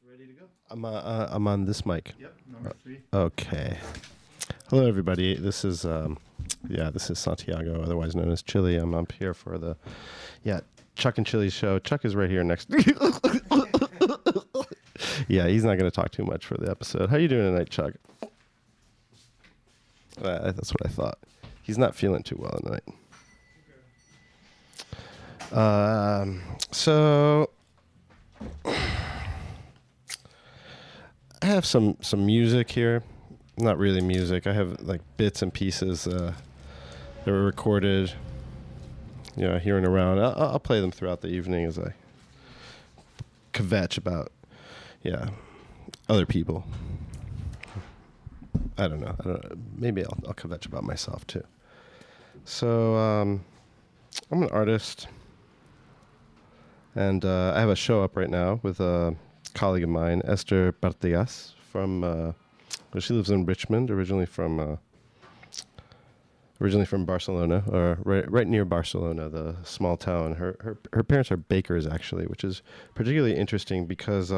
Ready to go? I'm on this mic. Yep, number 3. Okay. Hello, everybody. This is this is Santiago, otherwise known as Chili. I'm up here for the Chuck and Chili's show. Chuck is right here next. Yeah, he's not going to talk too much for the episode. How you doing tonight, Chuck? That's what I thought. He's not feeling too well tonight. So I have some music here. Not really music. I have like bits and pieces that were recorded, here and around. I'll play them throughout the evening as I kvetch about, other people. I don't know. Maybe I'll kvetch about myself too. So I'm an artist, and I have a show up right now with a colleague of mine, Esther Bartigas, from she lives in Richmond, originally from Barcelona, or right near Barcelona, the small town. Her parents are bakers, actually, which is particularly interesting because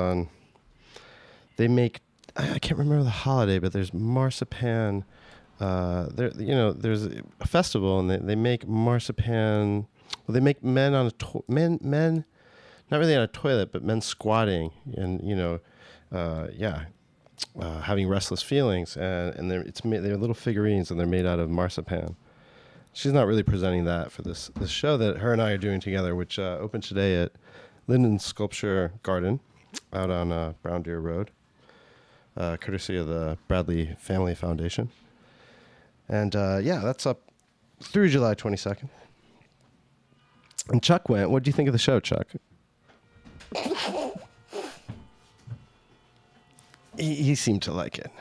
they make, I can't remember the holiday, but there's marzipan. There's a festival, and they make marzipan. Well, they make men on men, not really on a toilet, but men squatting, and having restless feelings, and they're little figurines, and they're made out of marzipan. She's not really presenting that for this show that her and I are doing together, which opened today at Linden Sculpture Garden out on Brown Deer Road, courtesy of the Bradley Family Foundation. And that's up through July 22nd. And Chuck went. What do you think of the show, Chuck? He seemed to like it.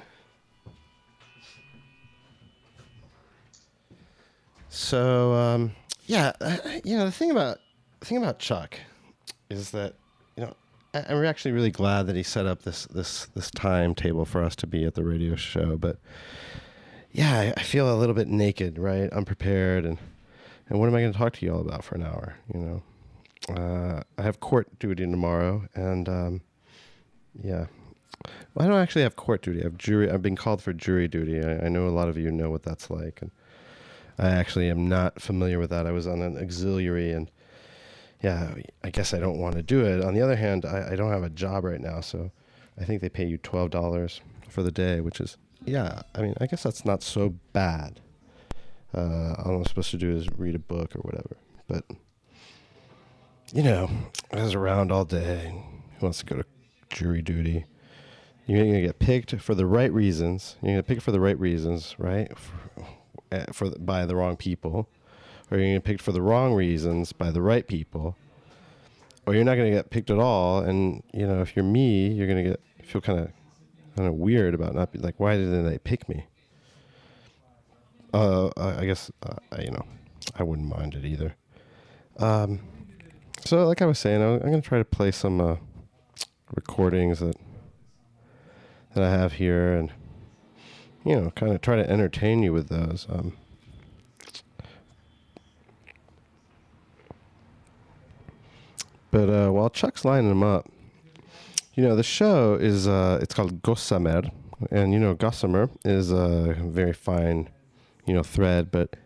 So the thing about Chuck is that I'm actually really glad that he set up this timetable for us to be at the radio show. But I feel a little bit naked, right? Unprepared, and what am I going to talk to you all about for an hour? I have court duty tomorrow, and Well, I don't actually have court duty. I have jury. I've been called for jury duty. I know a lot of you know what that's like, and I actually am not familiar with that. I was on an auxiliary, and I guess I don't want to do it. On the other hand, I don't have a job right now, so I think they pay you $12 for the day, which is, I guess that's not so bad. All I'm supposed to do is read a book or whatever. But, I was around all day. Who wants to go to jury duty? You're going to get picked for the right reasons. You're going to pick for the right reasons, right? By the wrong people. Or you're going to get picked for the wrong reasons by the right people. Or you're not going to get picked at all. And, if you're me, you're going to feel kind of weird about not be like, why didn't they pick me? I guess, I wouldn't mind it either. So like I was saying, I'm going to try to play some recordings that I have here, and kind of try to entertain you with those. But while Chuck's lining them up, the show is it's called Gossamer, and Gossamer is a very fine thread, but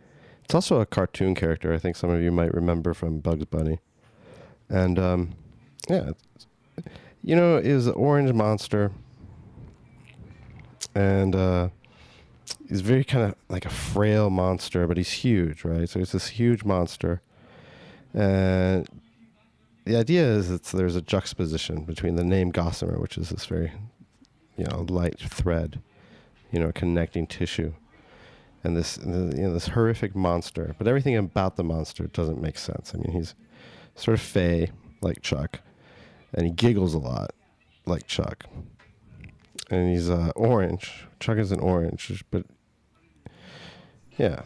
it's also a cartoon character. I think some of you might remember from Bugs Bunny, and is an orange monster. And he's very kind of like a frail monster, but he's huge, right? So it's this huge monster. And the idea is there's a juxtaposition between the name Gossamer, which is this very, light thread, connecting tissue, and this horrific monster. But everything about the monster doesn't make sense. I mean, he's sort of fey, like Chuck, and he giggles a lot, like Chuck. And he's orange. Chuck is an orange, but and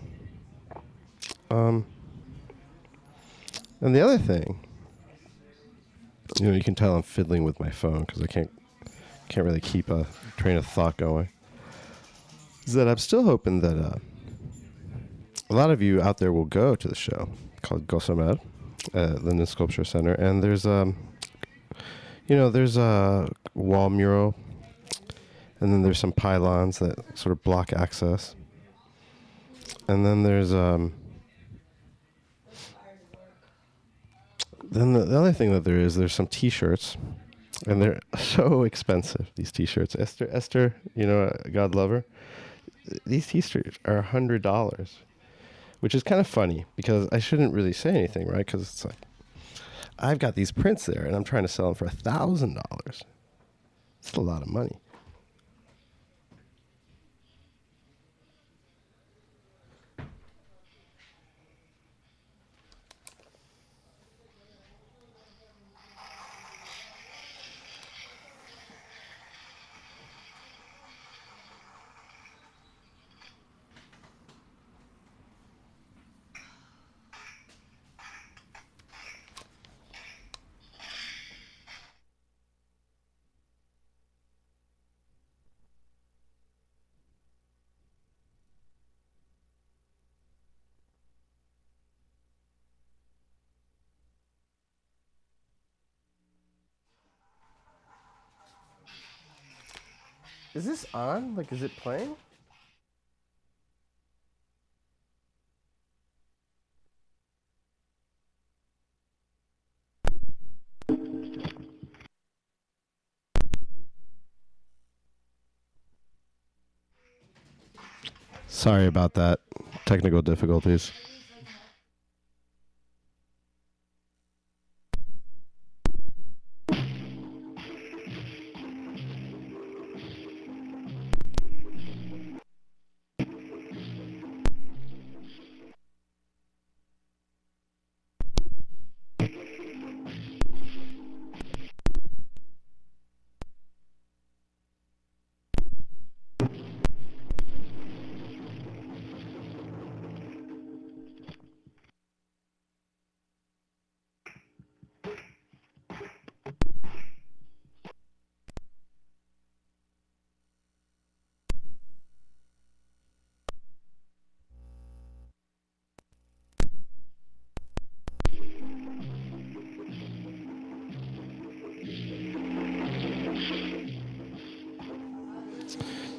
the other thing, you can tell I'm fiddling with my phone because I can't really keep a train of thought going. Is that I'm still hoping that a lot of you out there will go to the show called Gossamer at Linden Sculpture Center, and there's There's a wall mural, and then there's some pylons that sort of block access. And then the other thing that there's some T-shirts, and they're so expensive. These T-shirts, Esther, God love her. These T-shirts are $100, which is kind of funny because I shouldn't really say anything, right? Because it's like I've got these prints there, and I'm trying to sell them for $1,000. It's a lot of money. Is this on? Like, is it playing? Sorry about that. Technical difficulties.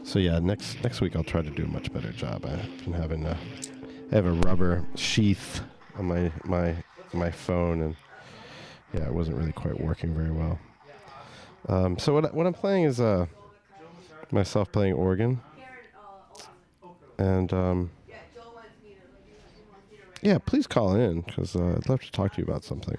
So yeah, next week I'll try to do a much better job. I've been having I have a rubber sheath on my phone, and yeah, it wasn't really quite working very well. So what I'm playing is myself playing organ, and yeah, please call in because I'd love to talk to you about something.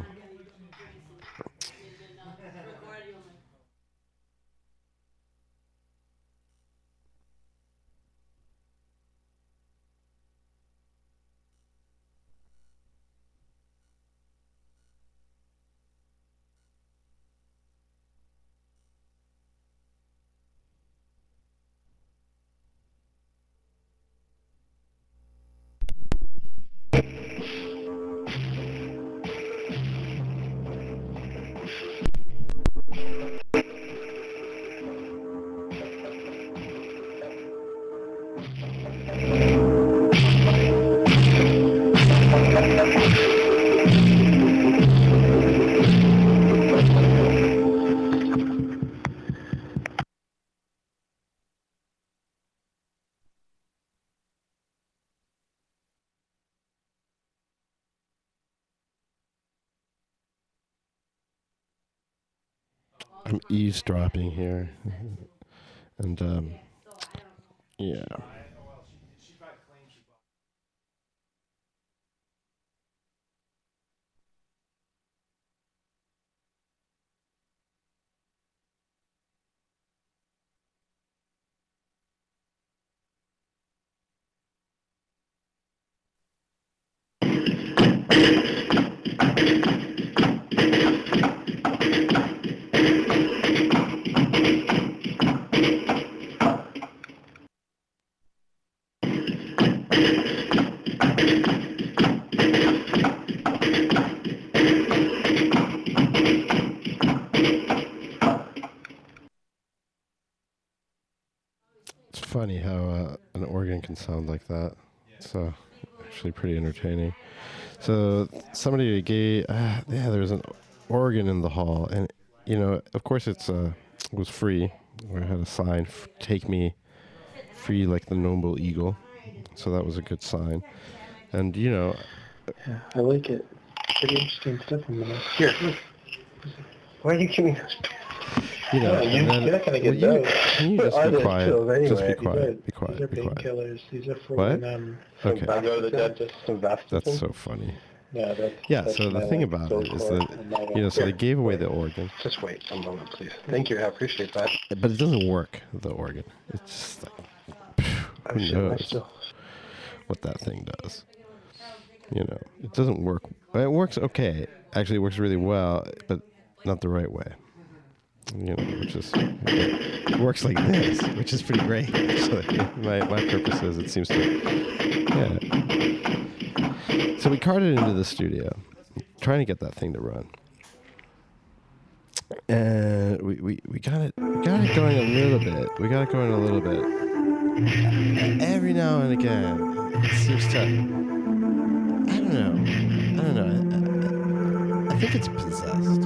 I'm eavesdropping here, and yeah. It's funny how an organ can sound like that. It's actually pretty entertaining. So somebody gave, yeah, there was an organ in the hall, and of course it was free. We had a sign, "Take me free like the noble eagle," so that was a good sign. And Yeah, I like it. Pretty interesting stuff in there. Here, look. Why are you giving those? and then, you're not gonna get those. can you just be quiet? Anyway. Just be quiet. Be These are quiet. Be quiet. painkillers. These are for What? when Okay. I go to the dentist. Some Vastacin. That's so funny. Yeah, that's So the thing about it is that so they gave away the organ. Just wait a moment, please. Thank you. I appreciate that. But it doesn't work. The organ. It's just like who knows what that thing does. It doesn't work. It works okay. Actually, it works really well, but not the right way. It works like this, which is pretty great. So my purpose is it seems to. Yeah. So we carted it into the studio, trying to get that thing to run, and we got it going a little bit. We got it going a little bit. Every now and again, it seems to. I don't know. I think it's possessed.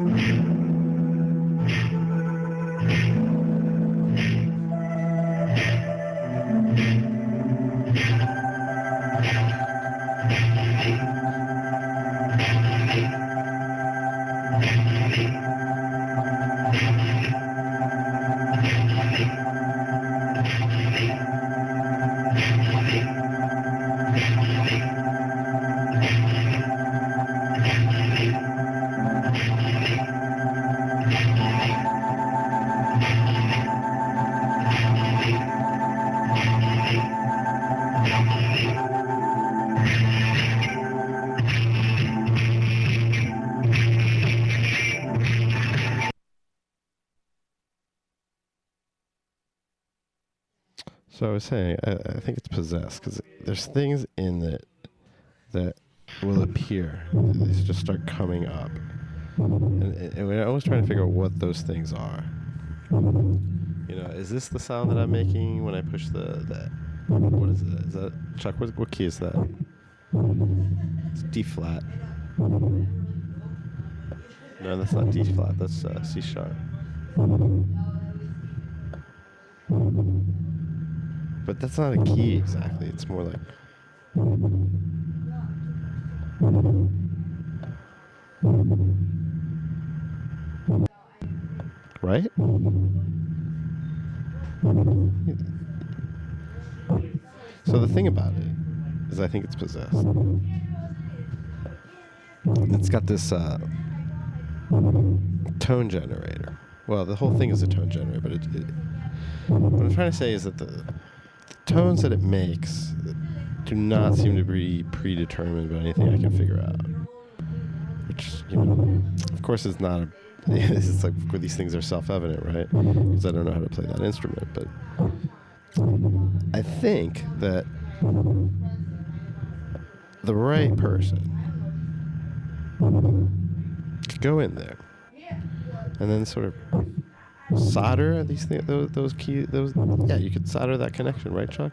So I was saying, I think it's possessed because there's things in it that will appear. They just start coming up. And we're always trying to figure out what those things are. Is this the sound that I'm making when I push the what is it? Is that, Chuck, what key is that? It's D flat. No, that's not D flat. That's C sharp. But that's not a key exactly. It's more like. Right? So the thing about it is I think it's possessed. It's got this tone generator. Well, the whole thing is a tone generator, but what I'm trying to say is that the tones that it makes do not seem to be predetermined by anything I can figure out. Which, of course is not it's like these things are self-evident, right? Because I don't know how to play that instrument, but I think that the right person could go in there and then sort of solder these things, those keys, yeah, you could solder that connection, right, Chuck?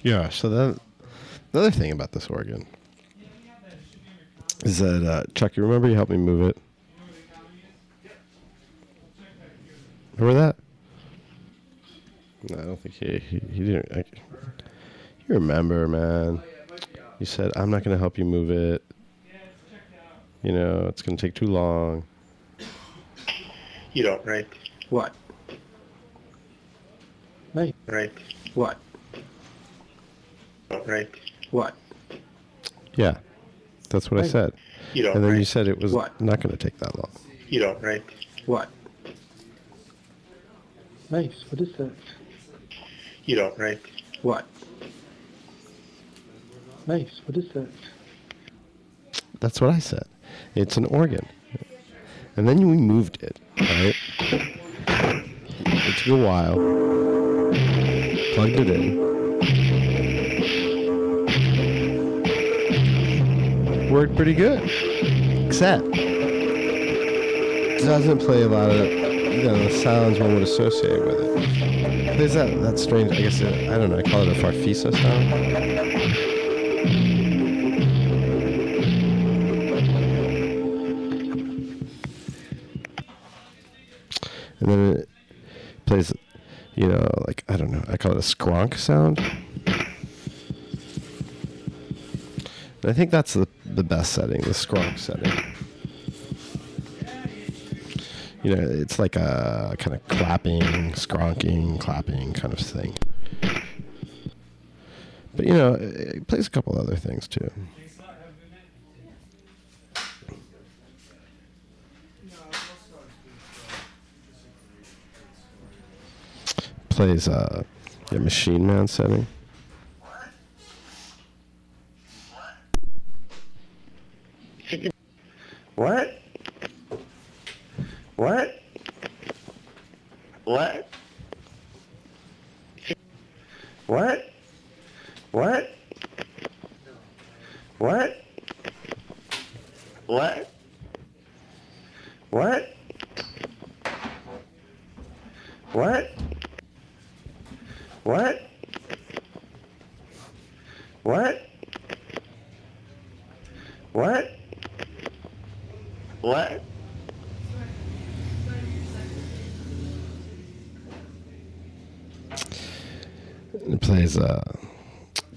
Yeah, so the other thing about this organ is that, Chuck, you remember you helped me move it? Remember that? No, I don't think he didn't. You remember, man. You said, I'm not going to help you move it. You know, it's going to take too long. You don't, right? What? Right. Right. What? Right. What? Yeah, that's what I said. You don't, and then right? you said it was What? not going to take that long. You don't, right? What? Nice. What is that? You don't, right? What? Nice. What is that? That's what I said. It's an organ. And then we moved it, right? It took a while. Plugged it in. Worked pretty good. Except it doesn't play a lot of the sounds one would associate with it. There's that strange, I guess, I don't know, I call it a farfisa sound. And then it plays, like, I don't know, I call it a skronk sound. And I think that's the best setting, the skronk setting. It's like a kind of clapping, skronking, clapping kind of thing. But, it plays a couple other things, too. Plays a Machine Man setting. What? What? What? What? What? What? What? What? What? What? What? What? What? It plays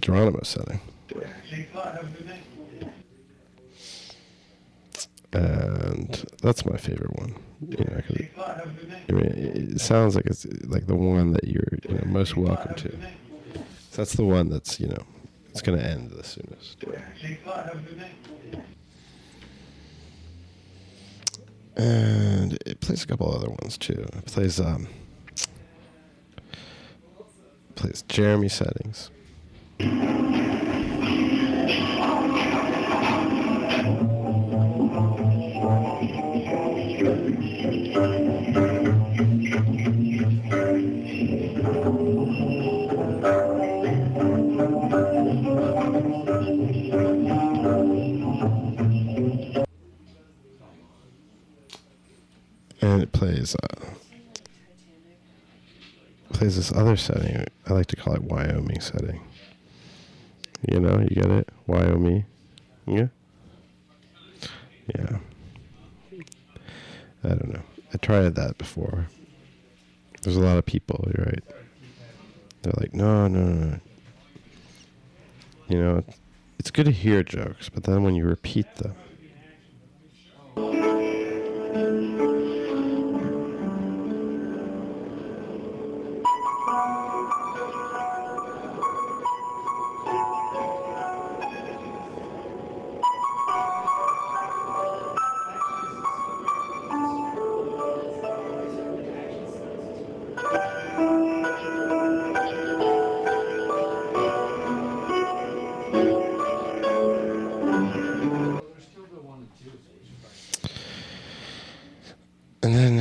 Geronimo setting. And that's my favorite one. You know, 'cause it sounds like it's like the one that you're most welcome to. So that's the one that's it's going to end the soonest. And it plays a couple other ones too. It plays Jeremy settings. And it plays this other setting. I like to call it Wyoming setting. You get it? Wyoming. Yeah? Yeah. I don't know. I tried that before. There's a lot of people, you're right. They're like, no. It's good to hear jokes, but then when you repeat them, and then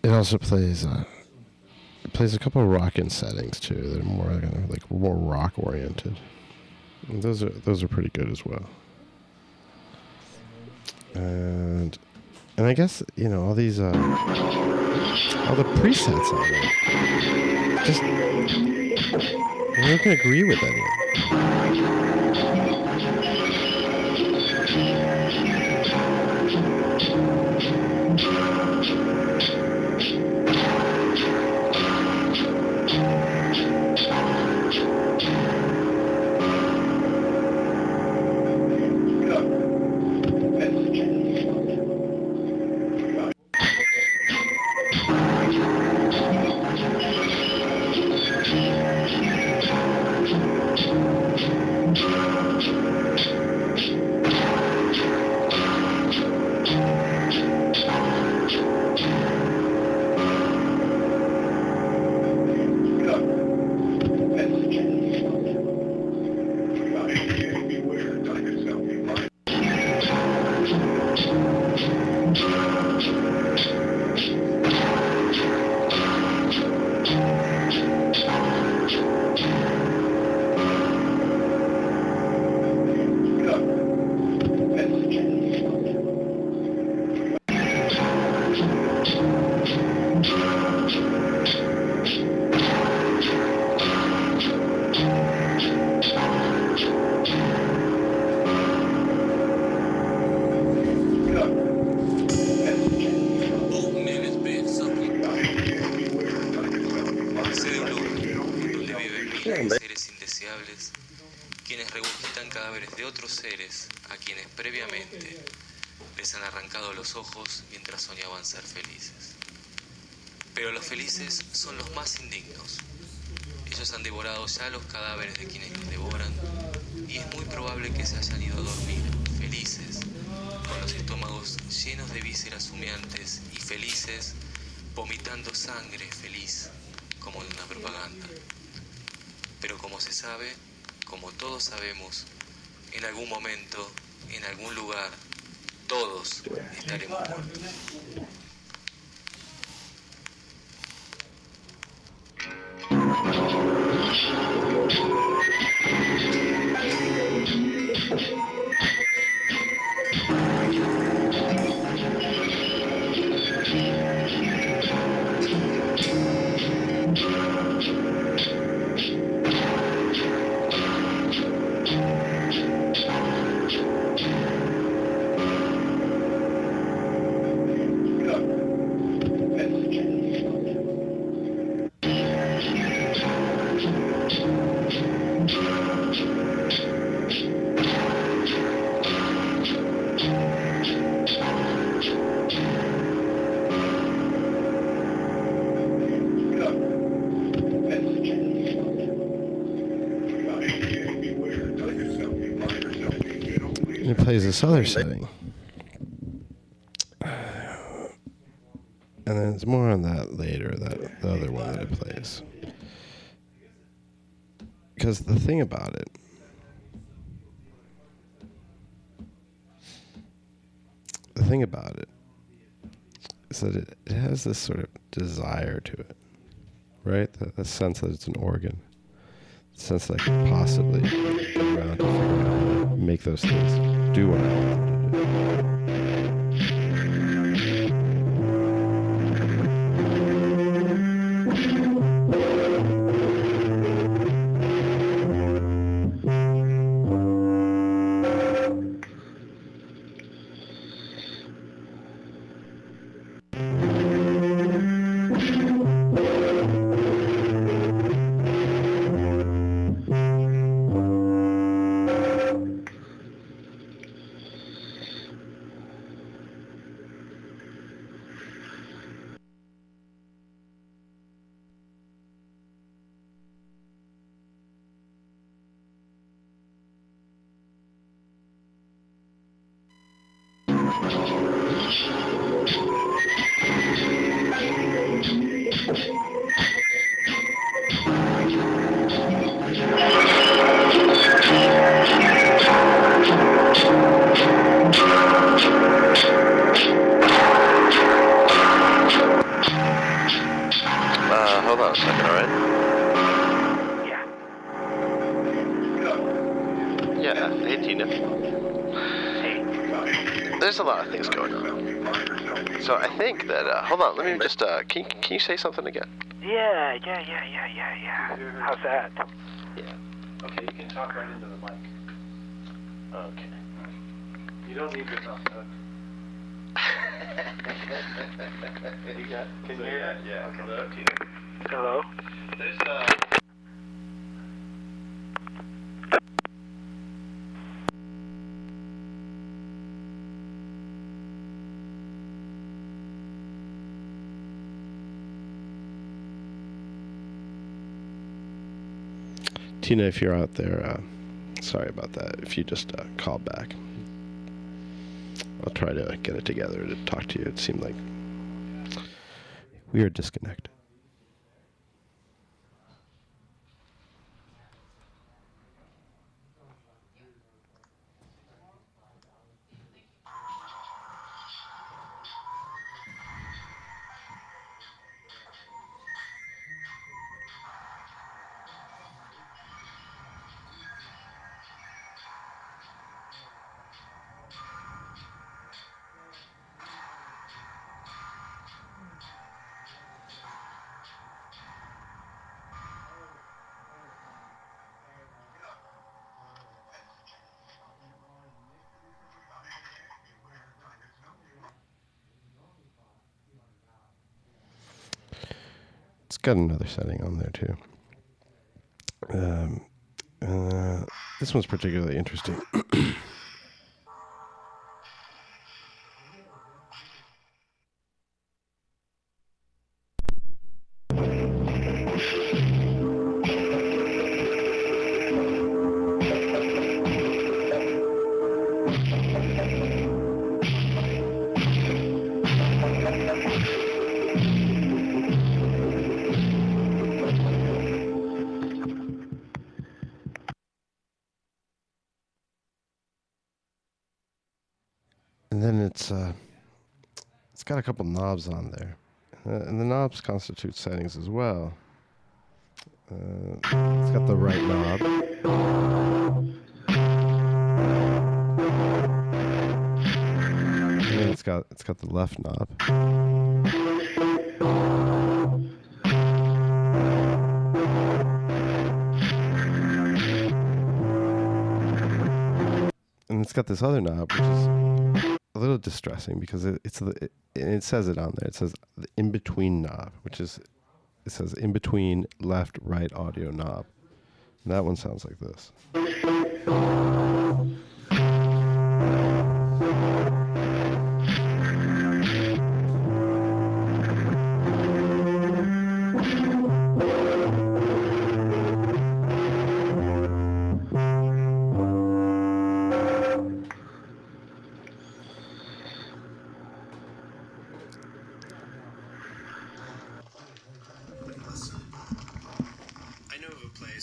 it also plays a couple of rockin' settings too that are more more rock oriented. And those are pretty good as well. And I guess all these all the presets on it, just I can agree with any of them. Seres indeseables, quienes regurgitan cadáveres de otros seres a quienes previamente les han arrancado los ojos mientras soñaban ser felices. Pero los felices son los más indignos. Ellos han devorado ya los cadáveres de quienes los devoran y es muy probable que se hayan ido a dormir felices, con los estómagos llenos de vísceras humeantes y felices, vomitando sangre feliz, como en una propaganda. Pero como se sabe, como todos sabemos, en algún momento, en algún lugar, todos estaremos muertos. it plays this other setting. And then it's more on that later, the other one that it plays. Because the thing about it is that it has this sort of desire to it, right? The sense that it's an organ. The sense that I could possibly get around to figure out how to make those things do what I want them to do. Hold on a second, alright? Yeah, hey Tina. Hey. There's a lot of things going on. So I think that, hold on, let me just, can you say something again? Yeah. How's that? Yeah. Okay, you can talk right into the mic. Okay. You don't need to talk, you got, can you hear that? Yeah. Okay. Hello, Tina. Hello? There's, Tina, if you're out there, sorry about that. If you just call back, I'll try to get it together to talk to you. It seemed like we were disconnected. It's got another setting on there too. This one's particularly interesting. And then it's got a couple knobs on there, and the knobs constitute settings as well. It's got the right knob, and then it's got the left knob. And it's got this other knob, which is a little distressing because it says it on there. It says the in-between knob, it says in-between left-right audio knob. And that one sounds like this.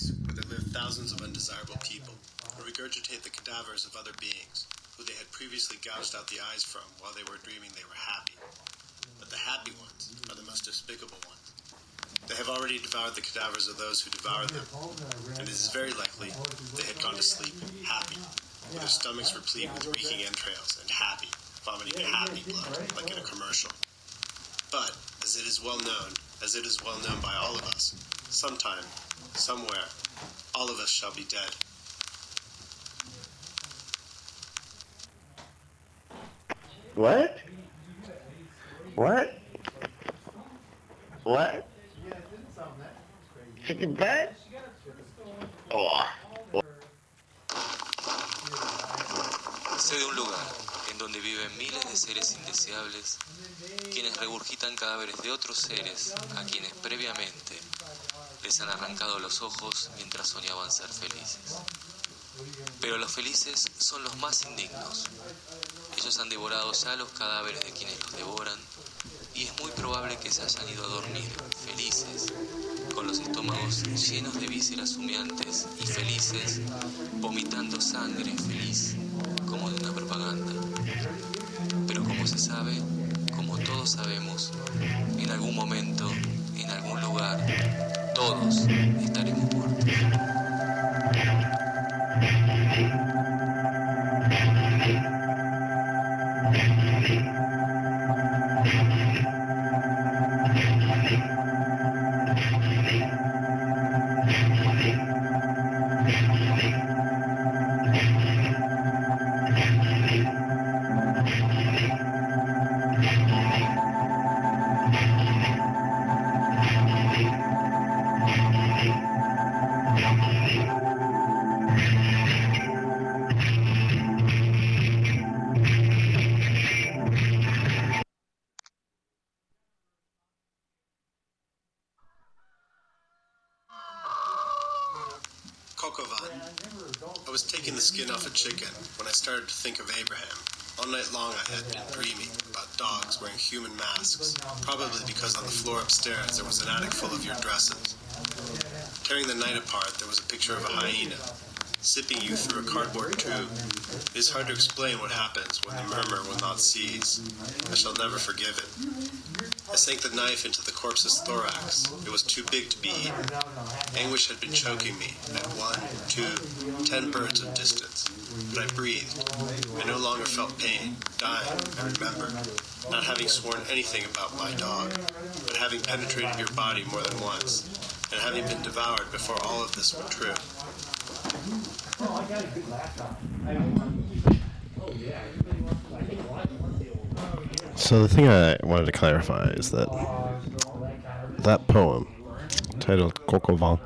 place where there lived thousands of undesirable people who regurgitate the cadavers of other beings who they had previously gouged out the eyes from while they were dreaming they were happy. But the happy ones are the most despicable ones. They have already devoured the cadavers of those who devoured them, and it is very likely they had gone to sleep happy, with their stomachs replete with reeking entrails and happy, vomiting happy blood like in a commercial. But, as it is well known by all of us, sometime, somewhere, all of us shall be dead. What? What? What? Chicken butt? Oh. Sé de un lugar en donde viven miles de seres indeseables, quienes regurgitan cadáveres de otros seres a quienes previamente les han arrancado los ojos mientras soñaban ser felices. Pero los felices son los más indignos. Ellos han devorado ya los cadáveres de quienes los devoran, y es muy probable que se hayan ido a dormir felices, con los estómagos llenos de vísceras humeantes y felices, vomitando sangre feliz, como de una propaganda. Pero como se sabe, como todos sabemos, en algún momento, en algún lugar, todos estaremos muertos. I was taking the skin off a chicken when I started to think of Abraham. All night long I had been dreaming about dogs wearing human masks, probably because on the floor upstairs there was an attic full of your dresses. Tearing the night apart, there was a picture of a hyena, sipping you through a cardboard tube. It is hard to explain what happens when the murmur will not cease. I shall never forgive it. I sank the knife into the corpse's thorax. It was too big to be eaten. Anguish had been choking me at 1, 2, 10 birds of distance. But I breathed. I no longer felt pain. Dying, I remembered. Not having sworn anything about my dog, but having penetrated your body more than once, and having been devoured before all of this were true. So the thing I wanted to clarify is that that poem, titled Coq au vin,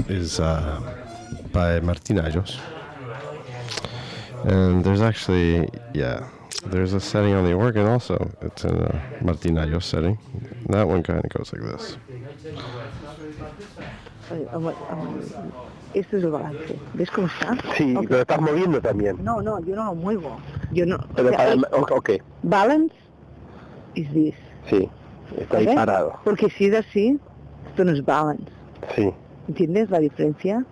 is by Martinajos. And there's actually, there's a setting on the organ also. It's in a Martinajos setting. And that one kind of goes like this. Esto es el balance. ¿Ves cómo está? Sí, Okay. lo estás moviendo también. No, yo no lo muevo. Yo no. Pero ok. Balance is this. Sí, está ahí ¿Ok? parado. Porque si es así, esto no es balance. Sí, ¿Entiendes la diferencia?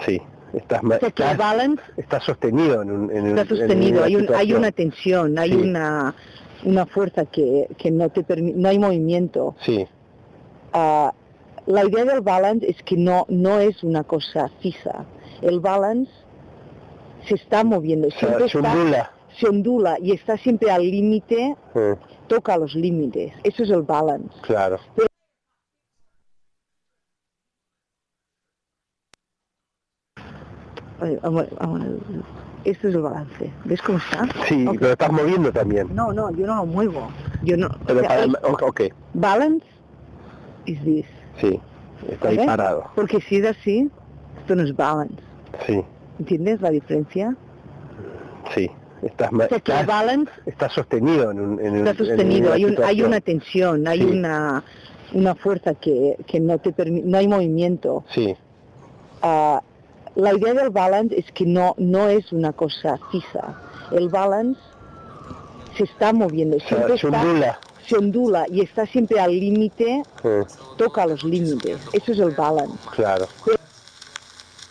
sí. Estás, O sea, que el balance está sostenido está sostenido. Hay situación. una tensión, hay Sí. una fuerza que no te permite, no hay movimiento. Sí, La idea del balance es que no es una cosa fija. El balance se está moviendo, siempre se ondula. se ondula y está siempre al límite, toca los límites. Eso es el balance. Claro. Esto es el balance. ¿Ves cómo está? Sí, Ok. lo estás moviendo también. No, yo no lo muevo. Yo no. Pero o sea, ok. balance is this. Sí, está ahí ¿Ok? parado. Porque si es así, esto no es balance. Sí, ¿Entiendes la diferencia? sí. Estás, O sea, que el balance está sostenido está sostenido, hay situación. una tensión, hay Sí. una fuerza que no te permite, no hay movimiento. Sí, La idea del balance es que no es una cosa fija. El balance se está moviendo, siempre se ondula. se ondula y está siempre al límite, toca los límites. Eso es el balance. Claro.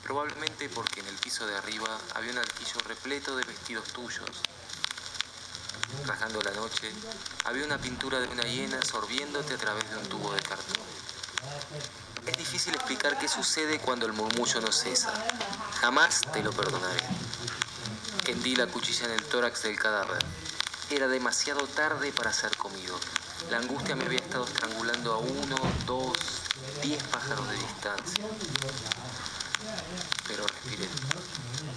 Probablemente porque en el piso de arriba había un altillo repleto de vestidos tuyos. Rajando la noche, había una pintura de una hiena sorbiéndote a través de un tubo de cartón. Es difícil explicar qué sucede cuando el murmullo no cesa. Jamás te lo perdonaré. Hendí la cuchilla en el tórax del cadáver. Era demasiado tarde para ser comido. La angustia me había estado estrangulando a 1, 2, 10 pájaros de distancia. Pero respiré.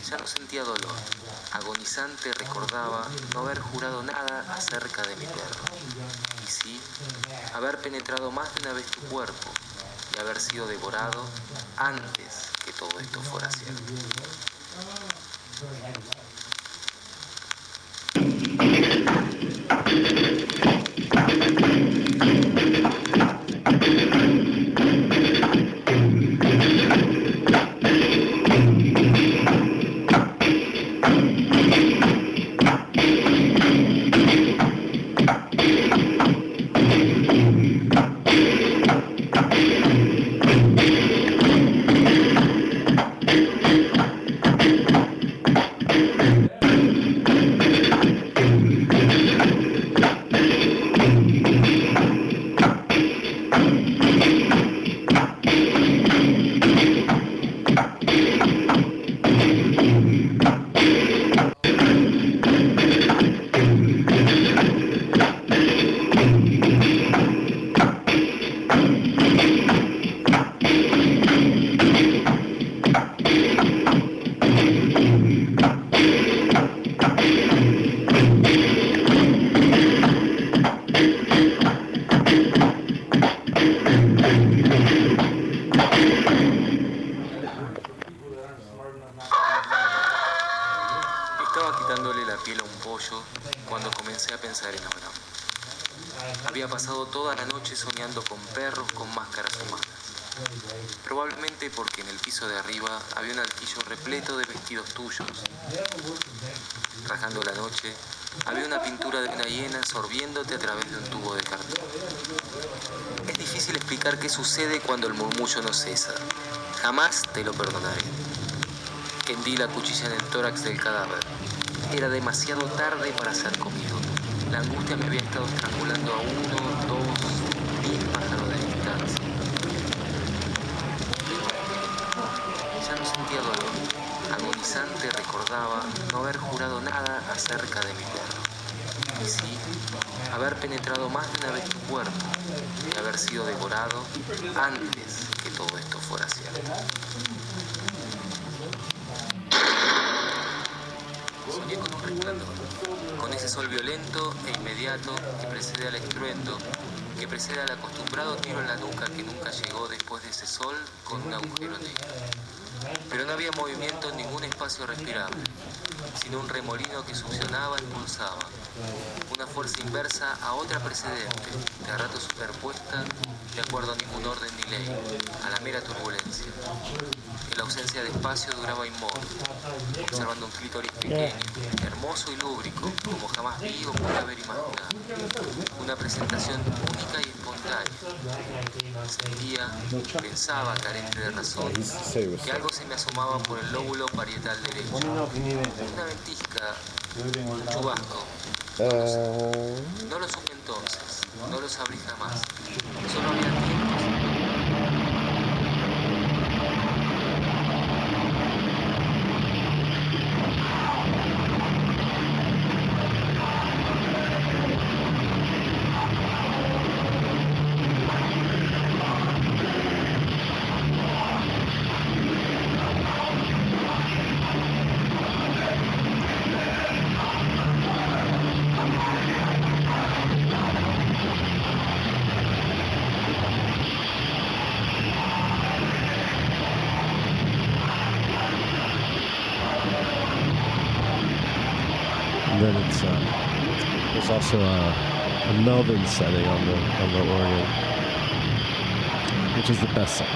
Ya no sentía dolor. Agonizante recordaba no haber jurado nada acerca de mi perro. Y sí, haber penetrado más de una vez tu cuerpo y haber sido devorado antes que todo esto fuera cierto. Estaba quitándole la piel a un pollo cuando comencé a pensar en Abraham. Había pasado toda la noche soñando con perros con máscaras humanas. Probablemente porque en el piso de arriba había un altillo repleto de vestidos tuyos. Rajando la noche, había una pintura de una hiena sorbiéndote a través de un tubo de cartón. Es difícil explicar qué sucede cuando el murmullo no cesa. Jamás te lo perdonaré. Hendí la cuchilla en el tórax del cadáver. Era demasiado tarde para ser comido. La angustia me había estado estrangulando a 1, 2, 10 pájaros de distancia. Ya no sentía dolor. Agonizante recordaba no haber jurado nada acerca de mi perro. Y sí, haber penetrado más de una vez tu cuerpo y haber sido devorado antes que todo esto fuera cierto. Soñé con un resplandor, con ese sol violento e inmediato que precede al estruendo, que precede al acostumbrado tiro en la nuca que nunca llegó después de ese sol con un agujero negro. Pero no había movimiento en ningún espacio respirable, sino un remolino que succionaba y pulsaba, una fuerza inversa a otra precedente, de a rato superpuesta, de acuerdo a ningún orden ni ley, a la mera turbulencia. En la ausencia de espacio duraba inmóvil, observando un clítoris pequeño, hermoso y lúbrico, como jamás vi o pude haber imaginado. Una presentación única y espontánea. Sentía, pensaba, carente de razón, que algo se me asomaba por el lóbulo parietal derecho. Una ventisca, un chubasco. No lo supe entonces, no lo sabré jamás. Solo había tiempos. And then there's also a Melvin setting on the organ, which is the best setting.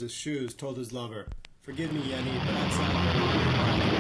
his shoes, told his lover, "Forgive me, Yenny, but outside..."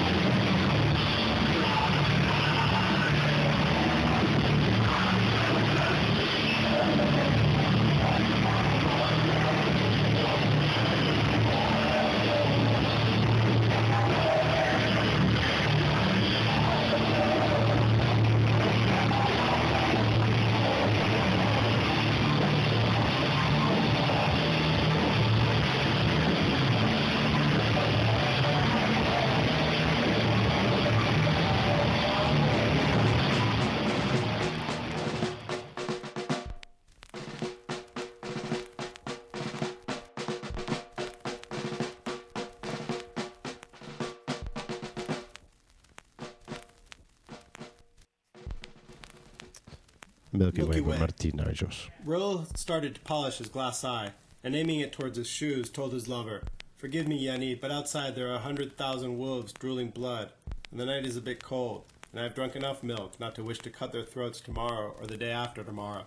Milky Way Milky with Way. Martinajos. Raoul started to polish his glass eye, and aiming it towards his shoes, told his lover, "Forgive me, Yenny, but outside there are 100,000 wolves drooling blood, and the night is a bit cold, and I have drunk enough milk not to wish to cut their throats tomorrow or the day after tomorrow."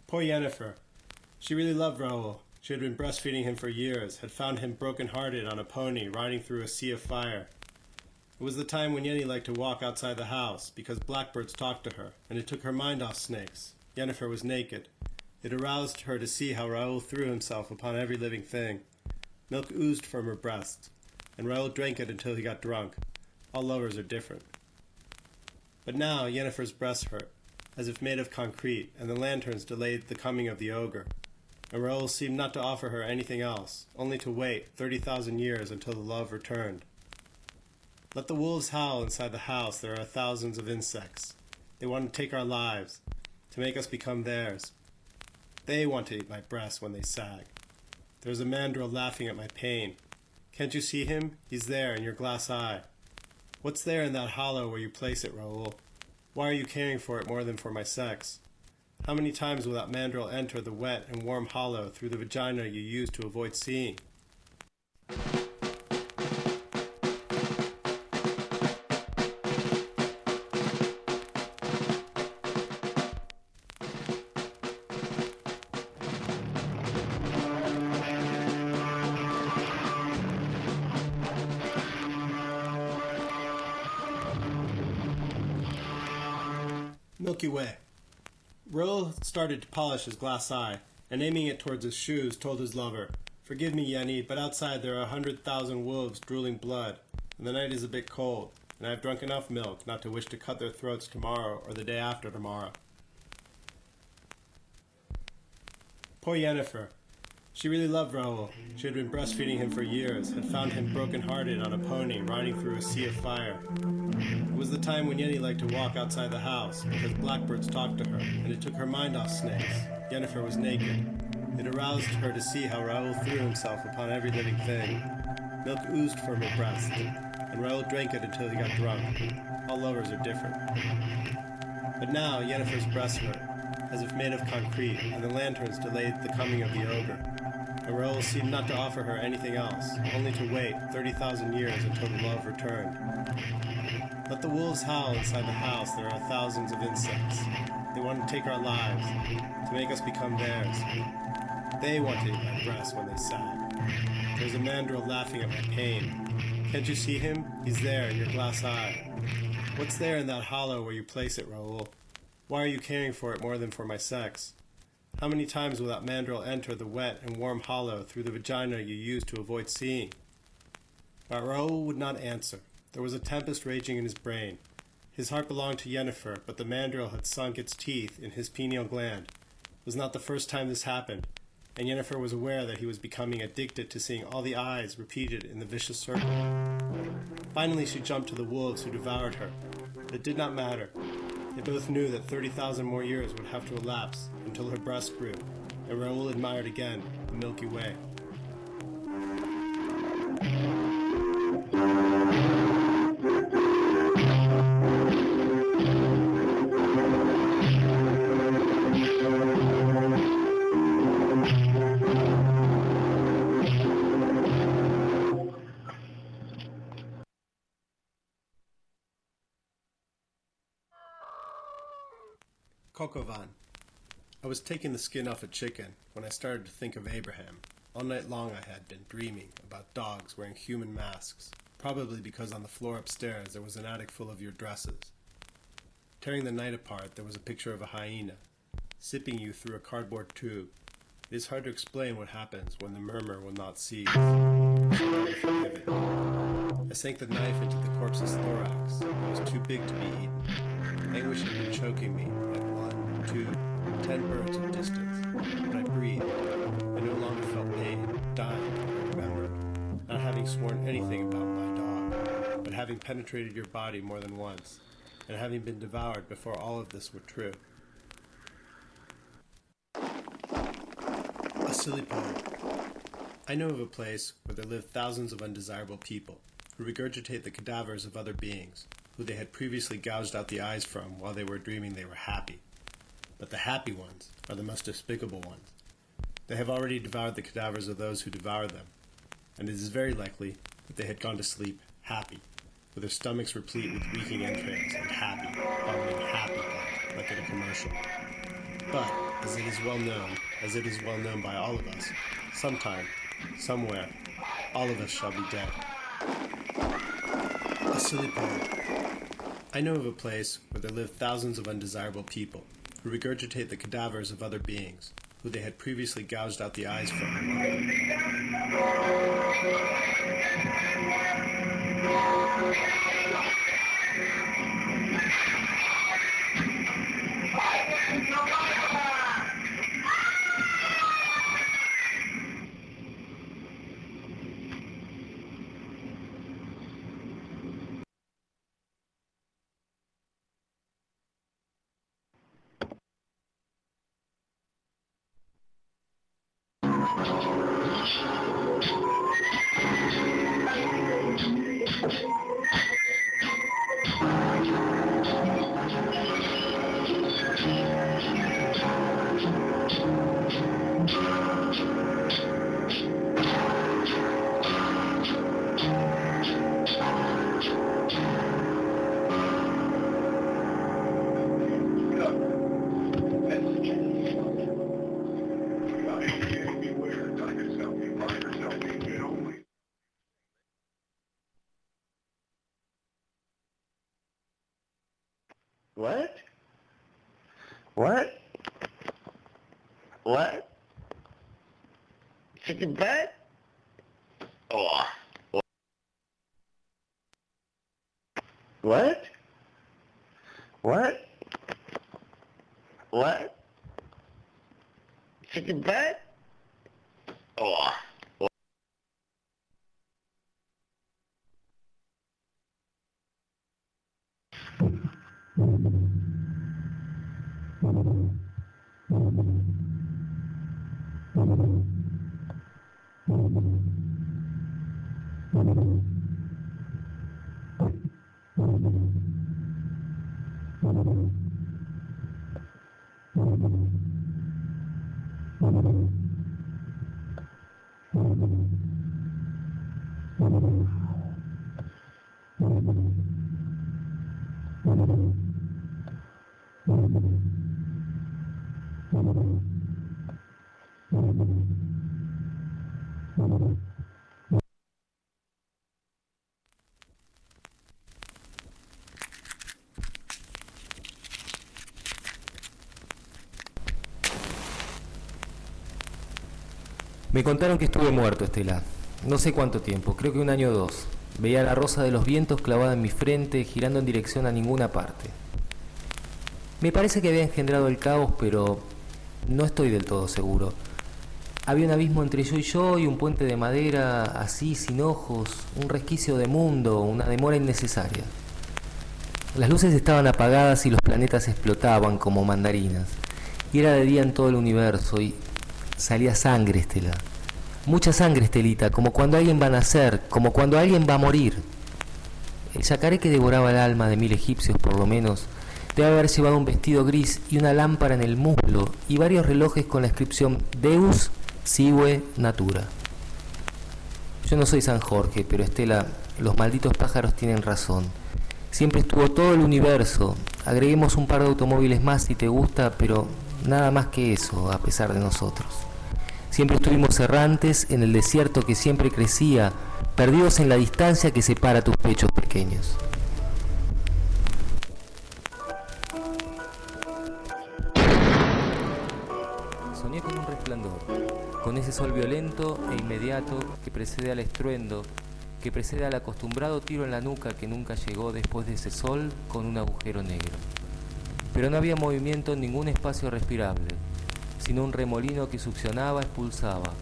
Poor Yennefer. She really loved Raoul. She had been breastfeeding him for years, had found him broken-hearted on a pony riding through a sea of fire. It was the time when Yenny liked to walk outside the house, because blackbirds talked to her, and it took her mind off snakes. Yennefer was naked. It aroused her to see how Raoul threw himself upon every living thing. Milk oozed from her breast, and Raoul drank it until he got drunk. All lovers are different. But now Yennefer's breasts hurt, as if made of concrete, and the lanterns delayed the coming of the ogre. And Raoul seemed not to offer her anything else, only to wait 30,000 years until the love returned. Let the wolves howl inside the house. There are thousands of insects. They want to take our lives, to make us become theirs. They want to eat my breasts when they sag. There's a mandrill laughing at my pain. Can't you see him? He's there in your glass eye. What's there in that hollow where you place it, Raoul? Why are you caring for it more than for my sex? How many times will that mandrill enter the wet and warm hollow through the vagina you use to avoid seeing? Milky Way. Raoul started to polish his glass eye, and aiming it towards his shoes, told his lover, "Forgive me, Yenny, but outside there are 100,000 wolves drooling blood, and the night is a bit cold, and I have drunk enough milk not to wish to cut their throats tomorrow or the day after tomorrow." Poor Yennefer. She really loved Raoul. She had been breastfeeding him for years, had found him broken-hearted on a pony riding through a sea of fire. It was the time when Yenny liked to walk outside the house, because blackbirds talked to her, and it took her mind off snakes. Yennefer was naked. It aroused her to see how Raoul threw himself upon every living thing. Milk oozed from her breast, and Raoul drank it until he got drunk. All lovers are different. But now Yennefer's breasts hurt, as if made of concrete, and the lanterns delayed the coming of the ogre. And Raoul seemed not to offer her anything else, only to wait 30,000 years until the love returned. Let the wolves howl inside the house. There are thousands of insects. They want to take our lives, to make us become theirs. They want to eat my breasts when they sag. There's a mandrill laughing at my pain. Can't you see him? He's there in your glass eye. What's there in that hollow where you place it, Raoul? Why are you caring for it more than for my sex? How many times will that mandrill enter the wet and warm hollow through the vagina you use to avoid seeing? But Raoul would not answer. There was a tempest raging in his brain. His heart belonged to Yennefer, but the mandrill had sunk its teeth in his pineal gland. It was not the first time this happened, and Yennefer was aware that he was becoming addicted to seeing all the eyes repeated in the vicious circle. Finally she jumped to the wolves who devoured her. But it did not matter. They both knew that 30,000 more years would have to elapse until her breast grew, and Raoul admired again the Milky Way. Kokovan. I was taking the skin off a chicken when I started to think of Abraham. All night long I had been dreaming about dogs wearing human masks, probably because on the floor upstairs there was an attic full of your dresses. Tearing the night apart, there was a picture of a hyena, sipping you through a cardboard tube. It is hard to explain what happens when the murmur will not cease. I sank the knife into the corpse's thorax. It was too big to be eaten. Anguish had been choking me at 1, 2, 10 birds of distance. But I breathed. I no longer felt pain, dying, I remembered. Not having sworn anything about my dog, but having penetrated your body more than once, and having been devoured before all of this were true. A silly poem. I know of a place where there live thousands of undesirable people who regurgitate the cadavers of other beings who they had previously gouged out the eyes from while they were dreaming they were happy. But the happy ones are the most despicable ones. They have already devoured the cadavers of those who devoured them, and it is very likely that they had gone to sleep happy, with their stomachs replete with reeking entrails and happy, vomiting happy like in a commercial. But, as it is well known by all of us, sometime, somewhere, all of us shall be dead. A silly poem. I know of a place where there live thousands of undesirable people who regurgitate the cadavers of other beings who they had previously gouged out the eyes from. What? What? What? Chicken butt? Oh. What? What? What? Chicken butt? Oh. Me contaron que estuve muerto, Estela. No sé cuánto tiempo, creo que 1 año o 2. Veía la rosa de los vientos clavada en mi frente, girando en dirección a ninguna parte. Me parece que había engendrado el caos, pero no estoy del todo seguro. Había un abismo entre yo y un puente de madera, así, sin ojos, un resquicio de mundo, una demora innecesaria. Las luces estaban apagadas y los planetas explotaban como mandarinas. Y era de día en todo el universo y salía sangre, Estela. Mucha sangre, Estelita, como cuando alguien va a nacer, como cuando alguien va a morir. El yacaré que devoraba el alma de 1000 egipcios, por lo menos, debe haber llevado un vestido gris y una lámpara en el muslo y varios relojes con la inscripción Deus Sive Natura. Yo no soy San Jorge, pero Estela, los malditos pájaros tienen razón. Siempre estuvo todo el universo. Agreguemos un par de automóviles más si te gusta, pero nada más que eso, a pesar de nosotros. Siempre estuvimos errantes en el desierto que siempre crecía, perdidos en la distancia que separa tus pechos pequeños. Soñé con un resplandor, con ese sol violento e inmediato que precede al estruendo, que precede al acostumbrado tiro en la nuca que nunca llegó después de ese sol con un agujero negro. Pero no había movimiento en ningún espacio respirable, sino un remolino que succionaba, expulsaba,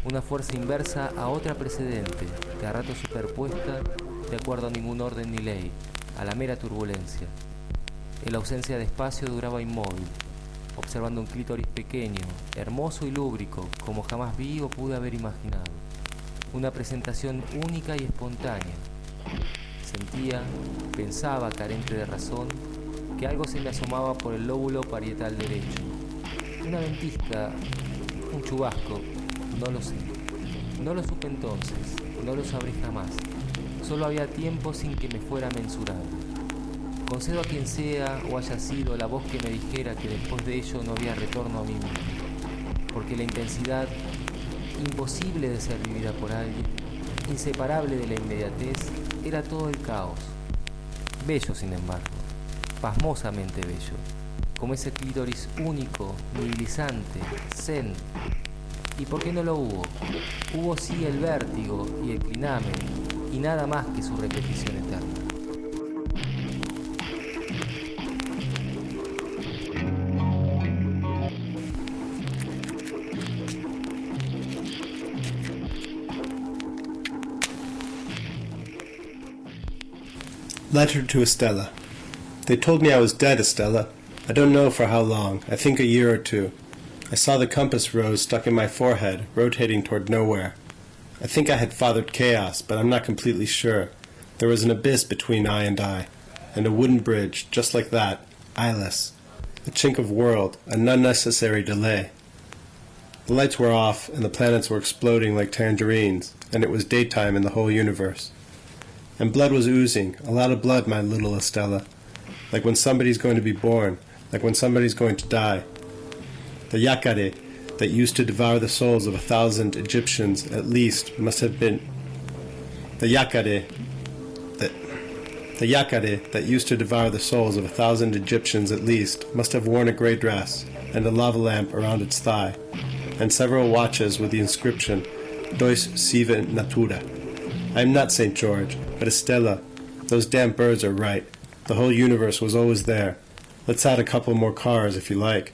una fuerza inversa a otra precedente, que a rato superpuesta, de acuerdo a ningún orden ni ley, a la mera turbulencia. En la ausencia de espacio duraba inmóvil, observando un clítoris pequeño, hermoso y lúbrico, como jamás vi o pude haber imaginado. Una presentación única y espontánea. Sentía, pensaba, carente de razón, que algo se me asomaba por el lóbulo parietal derecho. Una ventisca, un chubasco, no lo sé. No lo supe entonces, no lo sabré jamás. Solo había tiempo sin que me fuera mensurable. Concedo a quien sea o haya sido la voz que me dijera que después de ello no había retorno a mí mismo, porque la intensidad, imposible de ser vivida por alguien, inseparable de la inmediatez, era todo el caos. Bello, sin embargo, pasmosamente bello, como ese clítoris único, nihilizante, zen. ¿Y por qué no lo hubo? Hubo sí el vértigo y el clinamen, y nada más que su repetición eterna. Letter to Estella. They told me I was dead, Estella. I don't know for how long. I think a year or two. I saw the compass rose stuck in my forehead, rotating toward nowhere. I think I had fathered chaos, but I'm not completely sure. There was an abyss between I, and a wooden bridge, just like that, eyeless. A chink of world, an unnecessary delay. The lights were off, and the planets were exploding like tangerines, and it was daytime in the whole universe. And blood was oozing, a lot of blood, my little Estella. Like when somebody's going to be born, like when somebody's going to die. The yacare that used to devour the souls of 1,000 Egyptians at least must have been... The yacare that used to devour the souls of 1,000 Egyptians at least must have worn a grey dress and a lava lamp around its thigh, and several watches with the inscription Deus sive natura. I am not St. George, but Estella. Those damn birds are right. The whole universe was always there. Let's add a couple more cars if you like.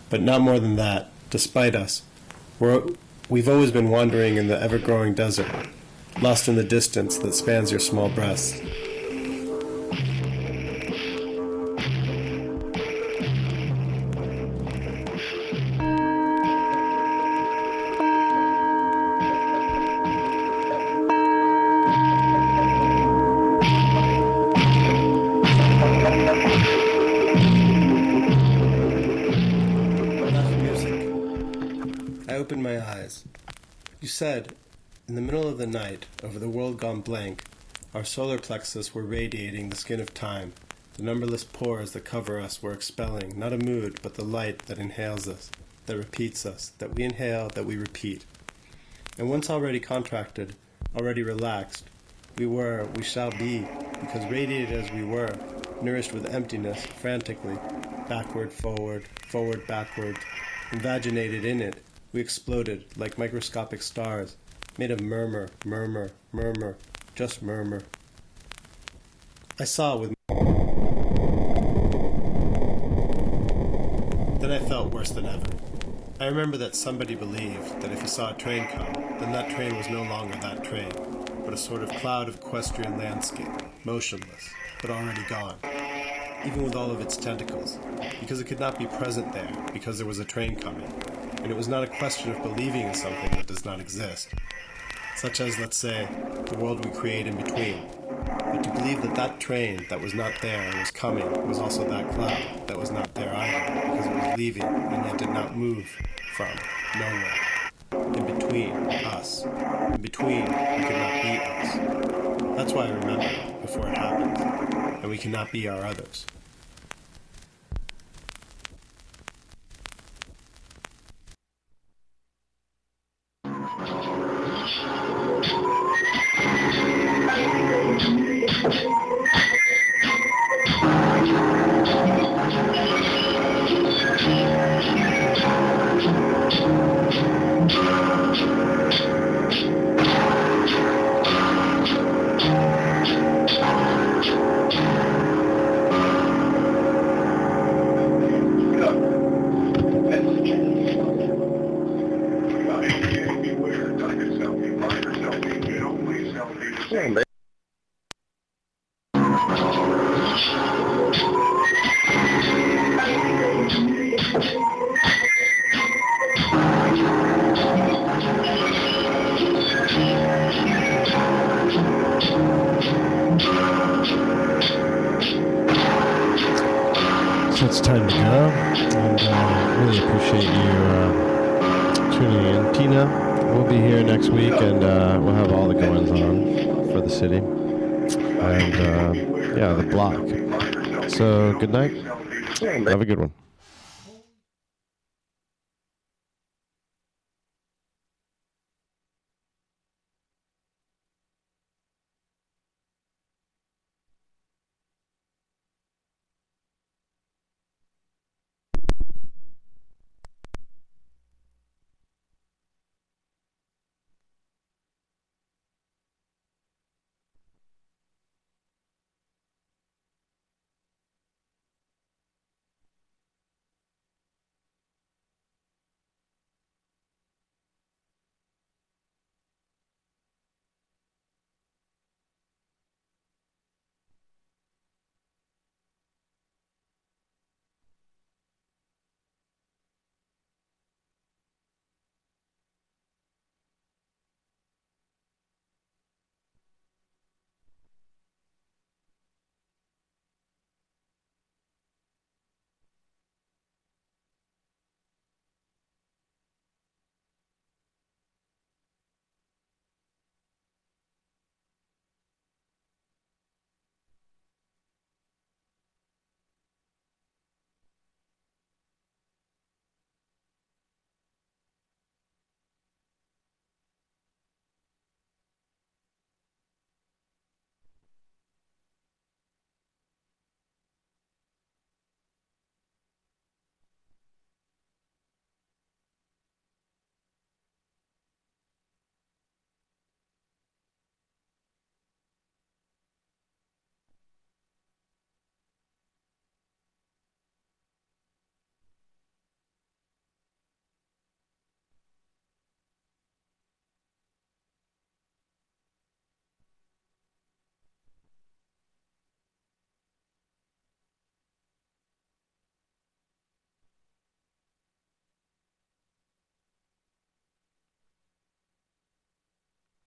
But not more than that, despite us. We've always been wandering in the ever-growing desert, lost in the distance that spans your small breasts. I opened my eyes. You said, in the middle of the night, over the world gone blank, our solar plexus were radiating the skin of time. The numberless pores that cover us were expelling, not a mood, but the light that inhales us, that repeats us, that we inhale, that we repeat. And once already contracted, already relaxed, we shall be, because radiated as we were, nourished with emptiness, frantically, backward, forward, forward, backward, invaginated in it, we exploded like microscopic stars, made of murmur, murmur, murmur, just murmur. I saw with... Then I felt worse than ever. I remember that somebody believed that if he saw a train come, then that train was no longer that train, but a sort of cloud of equestrian landscape, motionless, but already gone, even with all of its tentacles, because it could not be present there, because there was a train coming. And it was not a question of believing in something that does not exist, such as, let's say, the world we create in between, but to believe that that train that was not there and was coming was also that cloud that was not there either, because it was leaving and yet did not move from nowhere. In between us. In between, we could not be us. That's why I remember before it happens, and we cannot be our others. So it's time to go, and really appreciate you tuning in. Tina will be here next week, and we'll have all the goings on for the city, and yeah, the block. So good night. Have a good one.